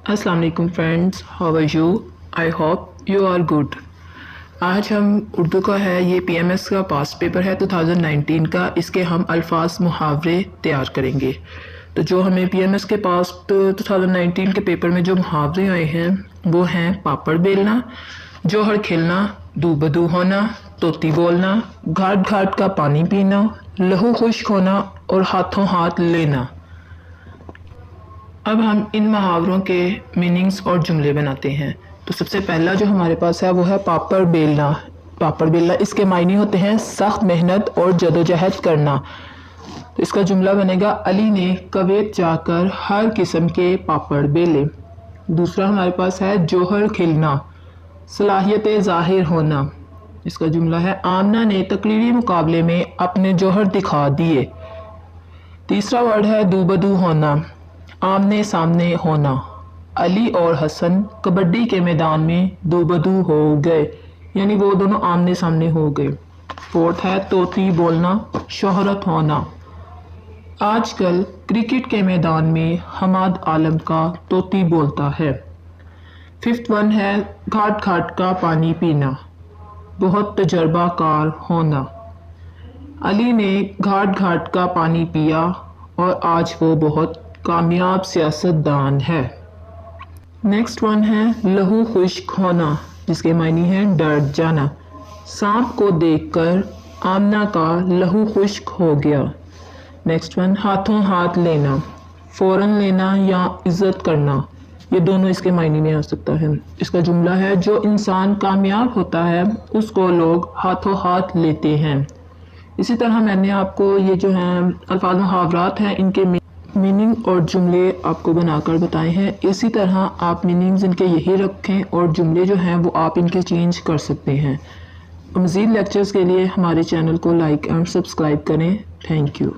अस्सलाम वालेकुम friends, how are you? I hope you are good. आज हम उर्दू का है, ये पीएमएस का पास्ट पेपर है 2019 का। इसके हम अल्फाज मुहावरे तैयार करेंगे। तो जो हमें पीएमएस के पास्ट 2019 के पेपर में जो मुहावरे आए हैं वो हैं पापड़ बेलना, जोहर खिलना, दू बदू होना, तोती बोलना, घाट घाट का पानी पीना, लहू खुश्क होना और हाथों हाथ लेना। अब हम इन मुहावरों के मीनिंग्स और जुमले बनाते हैं। तो सबसे पहला जो हमारे पास है वो है पापड़ बेलना। पापड़ बेलना इसके मायने होते हैं सख्त मेहनत और जदोजहद करना। तो इसका जुमला बनेगा, अली ने कुवैत जाकर हर किस्म के पापड़ बेले। दूसरा हमारे पास है जोहर खिलना, सलाहियत ज़ाहिर होना। इसका जुमला है, आमना ने तकरीरी मुकाबले में अपने जोहर दिखा दिए। तीसरा वर्ड है दूबदू होना, आमने सामने होना। अली और हसन कबड्डी के मैदान में दूबदू हो गए, यानी वो दोनों आमने सामने हो गए। फोर्थ है तोती बोलना, शोहरत होना। आजकल क्रिकेट के मैदान में हमाद आलम का तोती बोलता है। फिफ्थ वन है घाट घाट का पानी पीना, बहुत तजर्बा कार होना। अली ने घाट घाट का पानी पिया और आज वो बहुत कामयाब सियासतदान है। नेक्स्ट वन है लहू खुश्क होना, जिसके मायने हैं डर जाना। सांप को देखकर आमना का लहू खुश्क हो गया। नेक्स्ट वन हाथों हाथ लेना, फौरन लेना या इज्जत करना। ये दोनों इसके मायने में आ सकता है। इसका जुमला है, जो इंसान कामयाब होता है उसको लोग हाथों हाथ लेते हैं। इसी तरह मैंने आपको ये जो हैं अल्फाज मुहावरात हैं इनके मीनिंग और जुमले आपको बनाकर बताए हैं। इसी तरह आप मीनिंग्स इनके यही रखें और जुमले जो हैं वो आप इनके चेंज कर सकते हैं। मज़ीद लेक्चर्स के लिए हमारे चैनल को लाइक एंड सब्सक्राइब करें। Thank you.